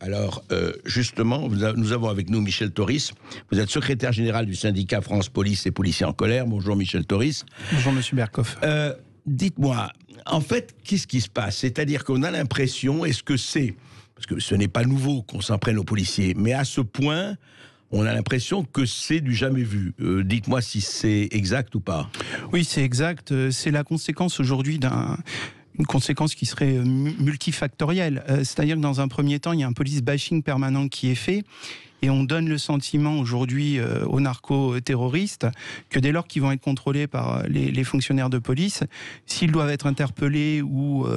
Alors, justement, nous avons avec nous Michel Toris. Vous êtes secrétaire général du syndicat France Police et Policiers en colère. Bonjour Michel Toris. Bonjour Monsieur Berkoff. Dites-moi, en fait, qu'est-ce qui se passe? C'est-à-dire qu'on a l'impression, est-ce que c'est... Parce que ce n'est pas nouveau qu'on s'en prenne aux policiers, mais à ce point, on a l'impression que c'est du jamais vu. Dites-moi si c'est exact ou pas. Oui, c'est exact. C'est la conséquence aujourd'hui une conséquence qui serait multifactorielle. C'est-à-dire que dans un premier temps, il y a un police bashing permanent qui est fait. Et on donne le sentiment aujourd'hui aux narco-terroristes que dès lors qu'ils vont être contrôlés par les fonctionnaires de police, s'ils doivent être interpellés ou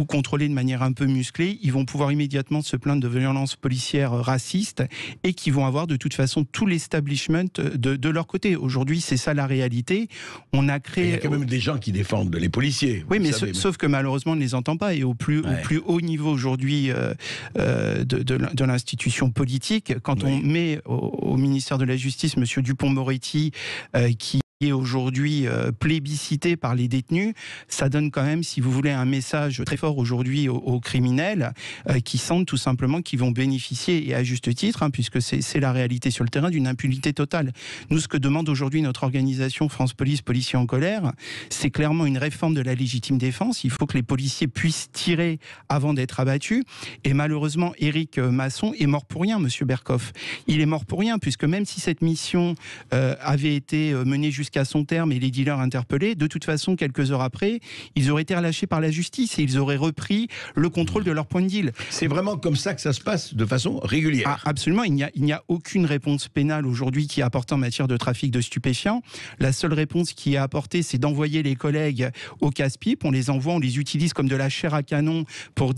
contrôlés de manière un peu musclée, ils vont pouvoir immédiatement se plaindre de violences policières racistes et qu'ils vont avoir de toute façon tout l'establishment de leur côté. Aujourd'hui, c'est ça la réalité. On a créé... Il y a quand même des gens qui défendent les policiers. Oui, mais sauf que malheureusement, on ne les entend pas. Et au plus haut niveau aujourd'hui de l'institution politique, quand on met au ministère de la Justice Monsieur Dupond-Moretti, qui est aujourd'hui plébiscité par les détenus, ça donne quand même, si vous voulez, un message très fort aujourd'hui aux criminels qui sentent tout simplement qu'ils vont bénéficier, et à juste titre, puisque c'est la réalité sur le terrain, d'une impunité totale. Nous, ce que demande aujourd'hui notre organisation France Police, Policiers en colère, c'est clairement une réforme de la légitime défense. Il faut que les policiers puissent tirer avant d'être abattus. Et malheureusement, Éric Masson est mort pour rien, Monsieur Berkoff. Il est mort pour rien, puisque même si cette mission avait été menée jusqu'à son terme et les dealers interpellés, de toute façon, quelques heures après, ils auraient été relâchés par la justice et ils auraient repris le contrôle de leur point de deal. C'est vraiment comme ça que ça se passe de façon régulière. Ah, absolument, il n'y a aucune réponse pénale aujourd'hui qui est apportée en matière de trafic de stupéfiants. La seule réponse qui est apportée, c'est d'envoyer les collègues au casse-pipe. On les envoie, on les utilise comme de la chair à canon pour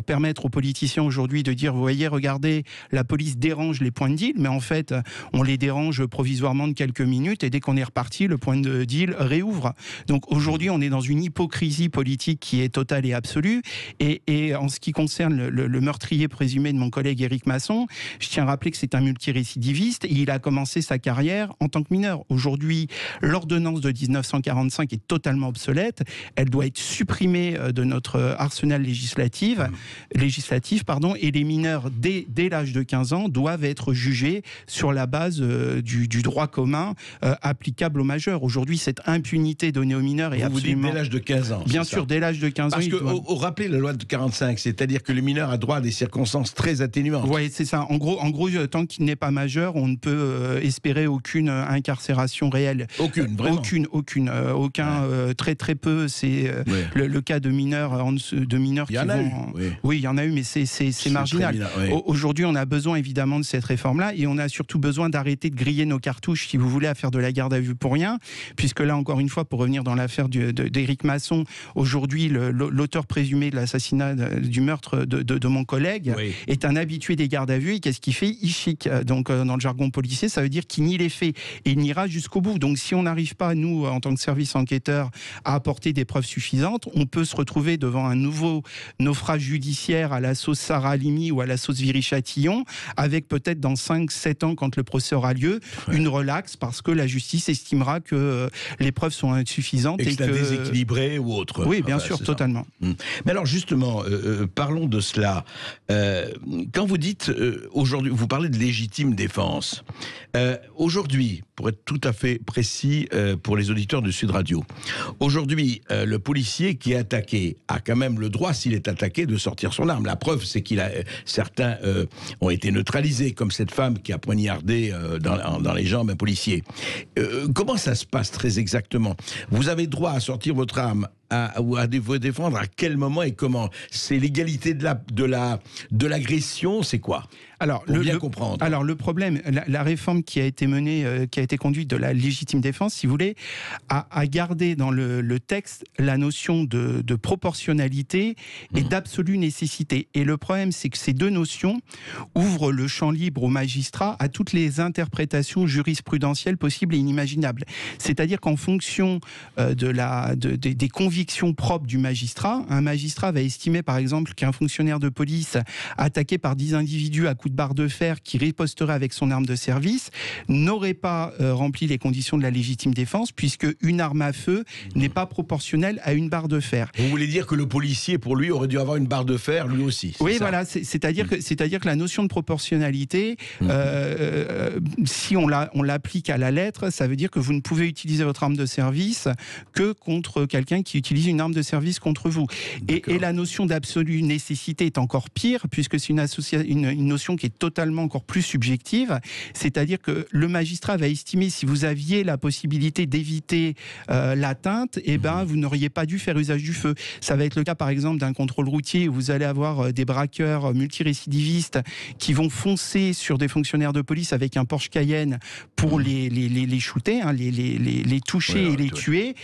permettre aux politiciens aujourd'hui de dire, vous voyez, regardez, la police dérange les points de deal, mais en fait, on les dérange provisoirement de quelques minutes et dès qu'on est reparti, le point de deal réouvre. Donc aujourd'hui, on est dans une hypocrisie politique qui est totale et absolue. Et en ce qui concerne le meurtrier présumé de mon collègue Éric Masson, je tiens à rappeler que c'est un multirécidiviste et il a commencé sa carrière en tant que mineur. Aujourd'hui, l'ordonnance de 1945 est totalement obsolète. Elle doit être supprimée de notre arsenal législatif, et les mineurs, dès l'âge de 15 ans, doivent être jugés sur la base du droit commun applicable aux majeurs. Aujourd'hui, cette impunité donnée aux mineurs est absolument... Vous dites dès l'âge de 15 ans. Bien sûr, dès l'âge de 15 ans. Parce que, rappelez la loi de 45, c'est-à-dire que le mineur a droit à des circonstances très atténuantes. Oui, c'est ça. En gros, tant qu'il n'est pas majeur, on ne peut espérer aucune incarcération réelle. Aucune, vraiment. Aucun, très très peu. C'est le cas de mineurs qui vont... Oui, il y en a eu, mais c'est marginal. Aujourd'hui, on a besoin évidemment de cette réforme-là et on a surtout besoin d'arrêter de griller nos cartouches, si vous voulez, à faire de la garde à vue pour rien, puisque là, encore une fois, pour revenir dans l'affaire d'Éric Masson, aujourd'hui, l'auteur présumé de l'assassinat, du meurtre de mon collègue, est un habitué des gardes à vue, et qu'est-ce qu'il fait? Il chic. Donc, dans le jargon policier, ça veut dire qu'il nie les faits, et il niera jusqu'au bout. Donc, si on n'arrive pas, nous, en tant que service enquêteur, à apporter des preuves suffisantes, on peut se retrouver devant un nouveau naufrage judiciaire à la sauce Sarah Halimi ou à la sauce Viry-Châtillon, avec peut-être dans 5-7 ans, quand le procès aura lieu, une relaxe, parce que la justice estimera que les preuves sont insuffisantes et que c'est déséquilibré ou autre. Oui, bien sûr, totalement. Mais alors justement, parlons de cela. Quand vous dites aujourd'hui, vous parlez de légitime défense. Aujourd'hui, pour être tout à fait précis pour les auditeurs de Sud Radio, aujourd'hui, le policier qui est attaqué a quand même le droit, s'il est attaqué, de sortir son arme. La preuve, c'est certains ont été neutralisés, comme cette femme qui a poignardé dans les jambes un policier. Comment ça se passe très exactement? Vous avez droit à sortir votre arme ou à vous défendre à quel moment et comment? C'est l'égalité de l'agression, c'est quoi? Alors, comprendre. Alors, le problème, la réforme qui a été menée, qui a été conduite de la légitime défense, si vous voulez, a gardé dans le texte la notion de proportionnalité et d'absolue nécessité. Et le problème, c'est que ces deux notions ouvrent le champ libre aux magistrats à toutes les interprétations jurisprudentielles possibles et inimaginables. C'est-à-dire qu'en fonction des convictions conviction propre du magistrat. Un magistrat va estimer, par exemple, qu'un fonctionnaire de police attaqué par 10 individus à coups de barre de fer qui riposterait avec son arme de service n'aurait pas rempli les conditions de la légitime défense, puisque une arme à feu n'est pas proportionnelle à une barre de fer. Vous voulez dire que le policier, pour lui, aurait dû avoir une barre de fer, lui aussi? Oui, voilà. C'est-à-dire que la notion de proportionnalité, si on l'applique à la lettre, ça veut dire que vous ne pouvez utiliser votre arme de service que contre quelqu'un qui utilise une arme de service contre vous. Et la notion d'absolue nécessité est encore pire, puisque c'est une notion qui est totalement encore plus subjective. C'est-à-dire que le magistrat va estimer, si vous aviez la possibilité d'éviter l'atteinte, vous n'auriez pas dû faire usage du feu. Ça va être le cas, par exemple, d'un contrôle routier où vous allez avoir des braqueurs multirécidivistes qui vont foncer sur des fonctionnaires de police avec un Porsche Cayenne pour les shooter, les toucher et les tuer.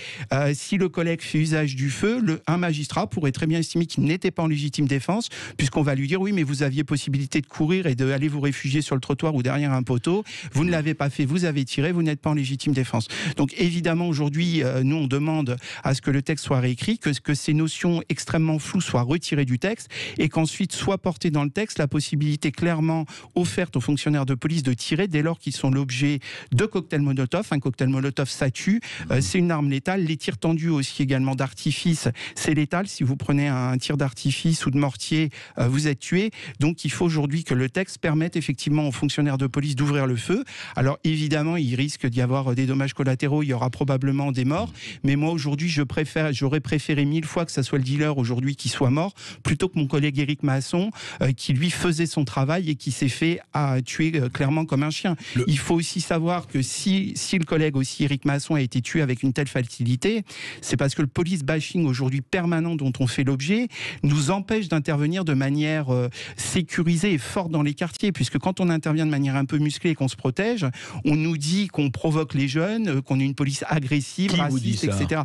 Si le collègue fait usage du feu, un magistrat pourrait très bien estimer qu'il n'était pas en légitime défense, puisqu'on va lui dire oui, mais vous aviez possibilité de courir et d'aller vous réfugier sur le trottoir ou derrière un poteau, vous ne l'avez pas fait, vous avez tiré, vous n'êtes pas en légitime défense. Donc évidemment aujourd'hui, nous on demande à ce que le texte soit réécrit, que ces notions extrêmement floues soient retirées du texte et qu'ensuite soit portée dans le texte la possibilité clairement offerte aux fonctionnaires de police de tirer dès lors qu'ils sont l'objet de cocktails Molotov. Un cocktail Molotov, ça tue, c'est une arme létale. Les tirs tendus aussi également d'artifice, c'est létal. Si vous prenez un tir d'artifice ou de mortier, vous êtes tué. Donc il faut aujourd'hui que le texte permette effectivement aux fonctionnaires de police d'ouvrir le feu. Alors évidemment, il risque d'y avoir des dommages collatéraux, il y aura probablement des morts, mais moi aujourd'hui, j'aurais préféré 1000 fois que ça soit le dealer aujourd'hui qui soit mort, plutôt que mon collègue Éric Masson, qui lui faisait son travail et qui s'est fait tuer clairement comme un chien. Il faut aussi savoir que si le collègue aussi Éric Masson a été tué avec une telle facilité, c'est parce que le police bashing aujourd'hui permanent dont on fait l'objet nous empêche d'intervenir de manière sécurisée et forte dans les quartiers, puisque quand on intervient de manière un peu musclée et qu'on se protège, on nous dit qu'on provoque les jeunes, qu'on est une police agressive, raciste, etc.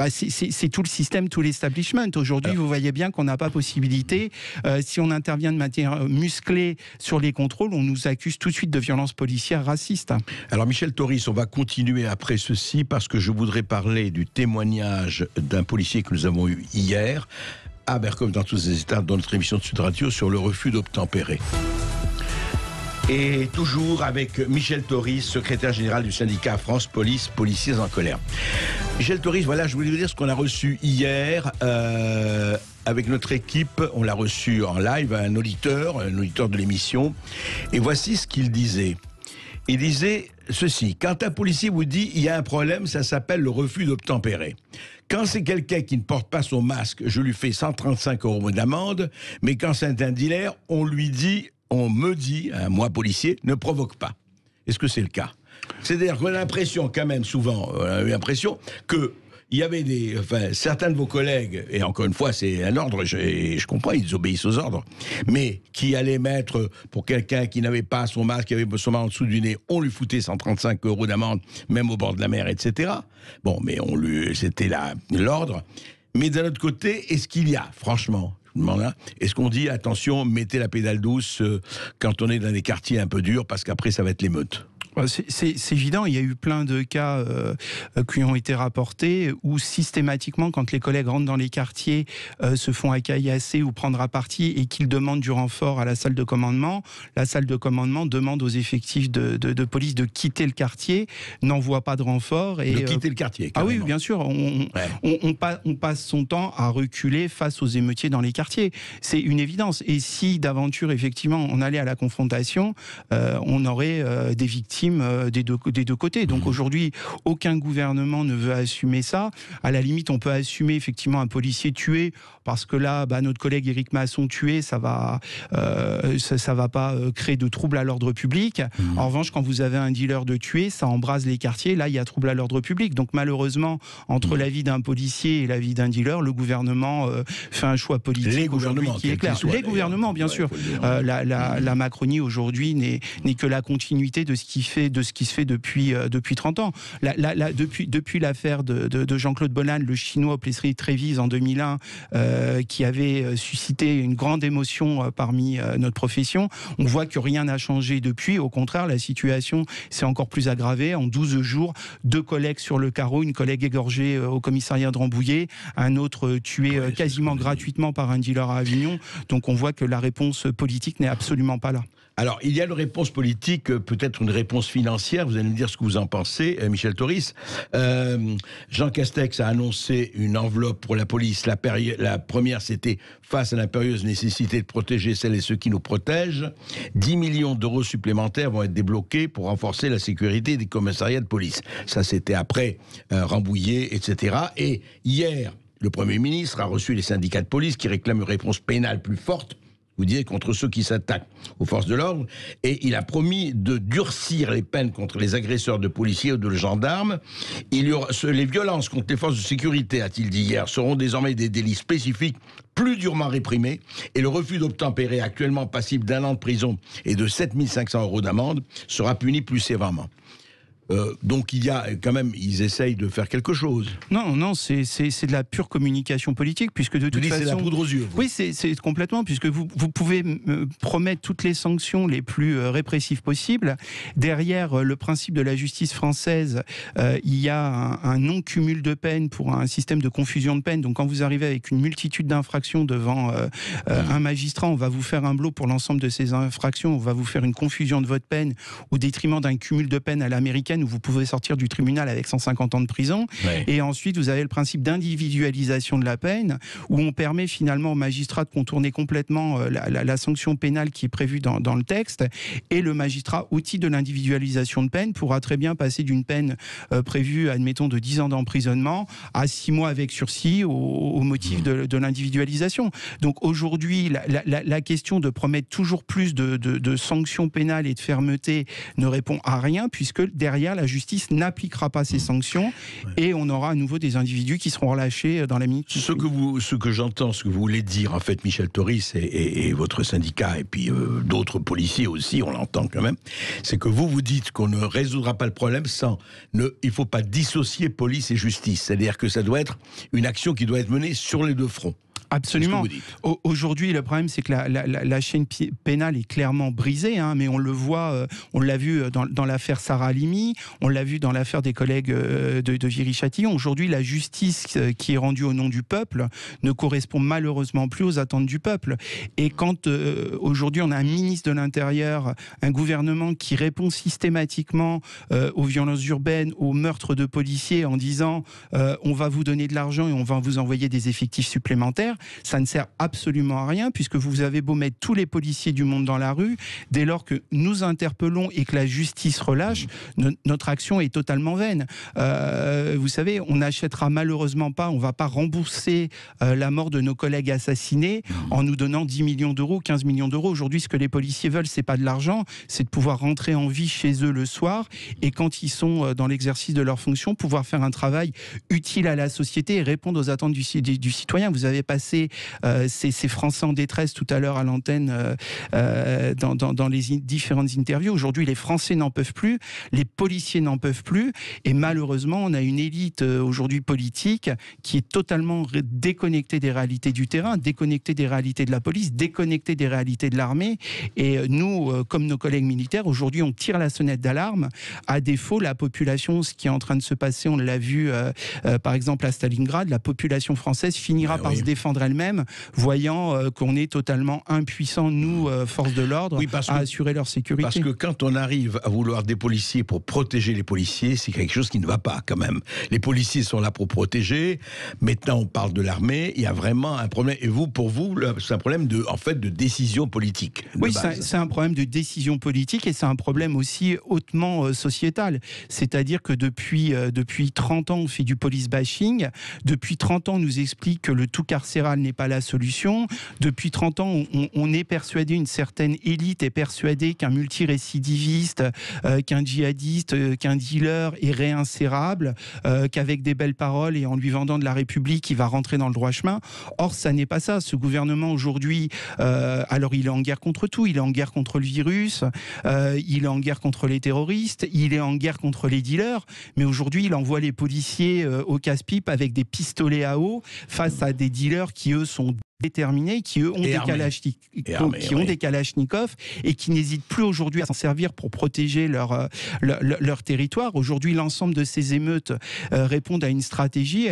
C'est tout le système, tout l'establishment. Aujourd'hui, vous voyez bien qu'on n'a pas possibilité. Si on intervient de manière musclée sur les contrôles, on nous accuse tout de suite de violence policière raciste. Alors Michel Toris, on va continuer après ceci parce que je voudrais parler du témoignage d'un policier que nous avons eu hier à Bercom dans tous les états dans notre émission de Sud Radio sur le refus d'obtempérer. Et toujours avec Michel Toris, secrétaire général du syndicat France Police, Policiers en colère. Michel Toris, voilà, je voulais vous dire ce qu'on a reçu hier avec notre équipe. On l'a reçu en live, un auditeur de l'émission. Et voici ce qu'il disait. Il disait ceci: quand un policier vous dit il y a un problème, ça s'appelle le refus d'obtempérer. Quand c'est quelqu'un qui ne porte pas son masque, je lui fais 135 € d'amende, mais quand c'est un dealer, on me dit, moi policier, ne provoque pas. Est-ce que c'est le cas? C'est-à-dire qu'on a l'impression quand même, souvent, on a eu l'impression que il y avait certains de vos collègues, et encore une fois, c'est un ordre, je comprends, ils obéissent aux ordres, mais qui allaient mettre, pour quelqu'un qui n'avait pas son masque, qui avait son masque en dessous du nez, on lui foutait 135 € d'amende, même au bord de la mer, etc. Bon, mais c'était l'ordre. Mais d'un autre côté, est-ce qu'il y a, franchement, est-ce qu'on dit, attention, mettez la pédale douce quand on est dans des quartiers un peu durs, parce qu'après, ça va être l'émeute? C'est évident, il y a eu plein de cas qui ont été rapportés où systématiquement, quand les collègues rentrent dans les quartiers, se font acaillasser ou prendre à partie et qu'ils demandent du renfort à la salle de commandement demande aux effectifs de police de quitter le quartier, n'envoie pas de renfort. Et, de quitter le quartier, carrément. Ah oui, bien sûr, on passe son temps à reculer face aux émeutiers dans les quartiers. C'est une évidence. Et si d'aventure, effectivement, on allait à la confrontation, on aurait des victimes des deux côtés. Donc aujourd'hui, aucun gouvernement ne veut assumer ça. À la limite, on peut assumer effectivement un policier tué, parce que là, notre collègue Éric Masson tué, ça va pas créer de troubles à l'ordre public. En revanche, quand vous avez un dealer de tué, ça embrase les quartiers. Là, il y a trouble à l'ordre public. Donc malheureusement, entre la vie d'un policier et la vie d'un dealer, le gouvernement fait un choix politique. Les gouvernements, qui est clair. Les gouvernements, bien sûr. La Macronie aujourd'hui n'est que la continuité de ce qui fait fait depuis 30 ans. Depuis l'affaire de Jean-Claude Bolland, le chinois au Plessis Trévise en 2001, qui avait suscité une grande émotion parmi notre profession, on voit que rien n'a changé depuis. Au contraire, la situation s'est encore plus aggravée. En 12 jours, 2 collègues sur le carreau, une collègue égorgée au commissariat de Rambouillet, un autre tué quasiment gratuitement par un dealer à Avignon. Donc on voit que la réponse politique n'est absolument pas là. Alors, il y a une réponse politique, peut-être une réponse financière. Vous allez me dire ce que vous en pensez, Michel Toris. Jean Castex a annoncé une enveloppe pour la police. La première, c'était face à l'impérieuse nécessité de protéger celles et ceux qui nous protègent. 10 millions d'euros supplémentaires vont être débloqués pour renforcer la sécurité des commissariats de police. Ça, c'était après Rambouillet, etc. Et hier, le Premier ministre a reçu les syndicats de police qui réclament une réponse pénale plus forte, vous disiez, contre ceux qui s'attaquent aux forces de l'ordre, et il a promis de durcir les peines contre les agresseurs de policiers ou de gendarmes. Les violences contre les forces de sécurité, a-t-il dit hier, seront désormais des délits spécifiques plus durement réprimés, et le refus d'obtempérer, actuellement passible d'1 an de prison et de 7 500 euros d'amende, sera puni plus sévèrement. Donc il y a quand même, ils essayent de faire quelque chose. Non, c'est de la pure communication politique, puisque de toute façon, c'est la poudre aux yeux. Oui, c'est complètement, puisque vous pouvez promettre toutes les sanctions les plus répressives possibles. Derrière le principe de la justice française, il y a un non-cumul de peine pour un système de confusion de peine. Donc quand vous arrivez avec une multitude d'infractions devant un magistrat, on va vous faire un blot pour l'ensemble de ces infractions, on va vous faire une confusion de votre peine au détriment d'un cumul de peine à l'américaine, où vous pouvez sortir du tribunal avec 150 ans de prison. Ouais. Et ensuite, vous avez le principe d'individualisation de la peine, où on permet finalement au magistrat de contourner complètement la sanction pénale qui est prévue dans le texte. Et le magistrat, au titre de l'individualisation de peine, pourra très bien passer d'une peine prévue, admettons, de 10 ans d'emprisonnement à 6 mois avec sursis au motif de l'individualisation. Donc aujourd'hui, la question de promettre toujours plus de sanctions pénales et de fermeté ne répond à rien, puisque derrière, la justice n'appliquera pas ces sanctions et on aura à nouveau des individus qui seront relâchés dans la minute. Ce que j'entends, ce que vous voulez dire, en fait, Michel Toris et votre syndicat, et puis d'autres policiers aussi, on l'entend quand même, c'est que vous dites qu'on ne résoudra pas le problème sans... il ne faut pas dissocier police et justice. C'est-à-dire que ça doit être une action qui doit être menée sur les 2 fronts. Absolument. Aujourd'hui, le problème, c'est que la chaîne pénale est clairement brisée, hein, mais on le voit, on l'a vu dans l'affaire Sarah Halimi, on l'a vu dans l'affaire des collègues de Viry-Châtillon. Aujourd'hui, la justice qui est rendue au nom du peuple ne correspond malheureusement plus aux attentes du peuple. Et quand aujourd'hui, on a un ministre de l'Intérieur, un gouvernement qui répond systématiquement aux violences urbaines, aux meurtres de policiers en disant on va vous donner de l'argent et on va vous envoyer des effectifs supplémentaires, ça ne sert absolument à rien, puisque vous avez beau mettre tous les policiers du monde dans la rue, dès lors que nous interpellons et que la justice relâche, notre action est totalement vaine. Vous savez, on n'achètera malheureusement pas, on ne va pas rembourser la mort de nos collègues assassinés en nous donnant 10 millions d'euros, 15 millions d'euros. Aujourd'hui, ce que les policiers veulent, c'est pas de l'argent, c'est de pouvoir rentrer en vie chez eux le soir, et quand ils sont dans l'exercice de leurs fonctions, pouvoir faire un travail utile à la société et répondre aux attentes du citoyen. Vous avez passé ces Français en détresse tout à l'heure à l'antenne dans les différentes interviews. Aujourd'hui, les Français n'en peuvent plus, les policiers n'en peuvent plus, et malheureusement, on a une élite aujourd'hui politique qui est totalement déconnectée des réalités du terrain, déconnectée des réalités de la police, déconnectée des réalités de l'armée. Et nous, comme nos collègues militaires, aujourd'hui, on tire la sonnette d'alarme. À défaut, la population, ce qui est en train de se passer, on l'a vu par exemple à Stalingrad, la population française finira par se défendre elle-même, voyant qu'on est totalement impuissants, nous, forces de l'ordre, à assurer leur sécurité. Parce que quand on arrive à vouloir des policiers pour protéger les policiers, c'est quelque chose qui ne va pas quand même. Les policiers sont là pour protéger. Maintenant, on parle de l'armée. Il y a vraiment un problème. Et pour vous, c'est un problème de décision politique. Oui, c'est un problème de décision politique, et c'est un problème aussi hautement sociétal. C'est-à-dire que depuis 30 ans, on fait du police bashing. Depuis 30 ans, on nous explique que le tout carcéral carcérale n'est pas la solution. Depuis 30 ans, on est persuadé, une certaine élite est persuadée qu'un multirécidiviste, qu'un djihadiste, qu'un dealer est réinsérable, qu'avec des belles paroles et en lui vendant de la République, il va rentrer dans le droit chemin. Or, ça n'est pas ça. Ce gouvernement aujourd'hui, alors il est en guerre contre tout. Il est en guerre contre le virus, il est en guerre contre les terroristes, il est en guerre contre les dealers. Mais aujourd'hui, il envoie les policiers au casse-pipe avec des pistolets à eau face à des dealers qui, eux, sont déterminés, qui eux ont des kalachnikovs et qui n'hésitent plus aujourd'hui à s'en servir pour protéger leur territoire. Aujourd'hui, l'ensemble de ces émeutes répondent à une stratégie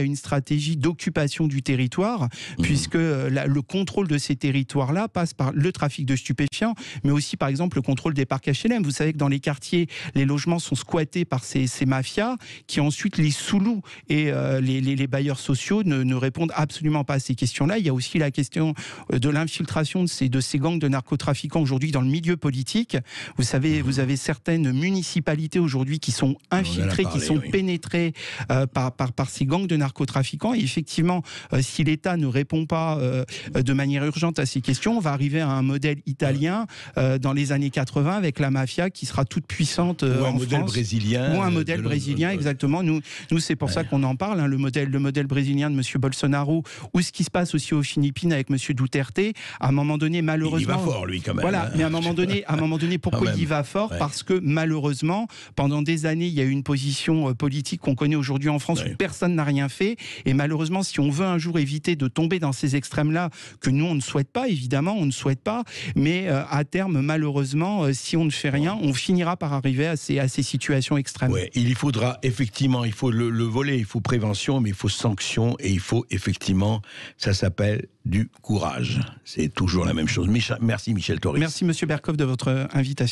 d'occupation du territoire, puisque le contrôle de ces territoires-là passe par le trafic de stupéfiants, mais aussi par exemple le contrôle des parcs HLM. Vous savez que dans les quartiers, les logements sont squattés par ces mafias qui ensuite les sous-louent, et les bailleurs sociaux ne répondent absolument pas à ces questions-là. Il y a aussi la question de l'infiltration de ces gangs de narcotrafiquants aujourd'hui dans le milieu politique. Vous savez, vous avez certaines municipalités aujourd'hui qui sont infiltrées, qui sont pénétrées par ces gangs de narcotrafiquants. Et effectivement, si l'État ne répond pas de manière urgente à ces questions, on va arriver à un modèle italien dans les années 80 avec la mafia qui sera toute puissante en France. Ou un modèle brésilien. Ou un modèle brésilien, exactement. Nous c'est pour ça qu'on en parle, hein, le modèle brésilien de M. Bolsonaro, ou ce qui se passe aussi aux Philippines avec M. Duterte. À un moment donné, malheureusement... Il y va fort, lui, quand même. Voilà, mais à un moment donné, pourquoi il y va fort ? Parce que, malheureusement, pendant des années, il y a eu une position politique qu'on connaît aujourd'hui en France où personne n'a rien fait. Et malheureusement, si on veut un jour éviter de tomber dans ces extrêmes-là, que nous, on ne souhaite pas, évidemment, on ne souhaite pas, mais à terme, malheureusement, si on ne fait rien, on finira par arriver à ces situations extrêmes. Ouais, il faudra, effectivement, il faut le volet, il faut prévention, mais il faut sanction, et il faut, effectivement, ça s'appelle du courage. C'est toujours la même chose. Merci Michel Toris. Merci Monsieur Berkoff de votre invitation.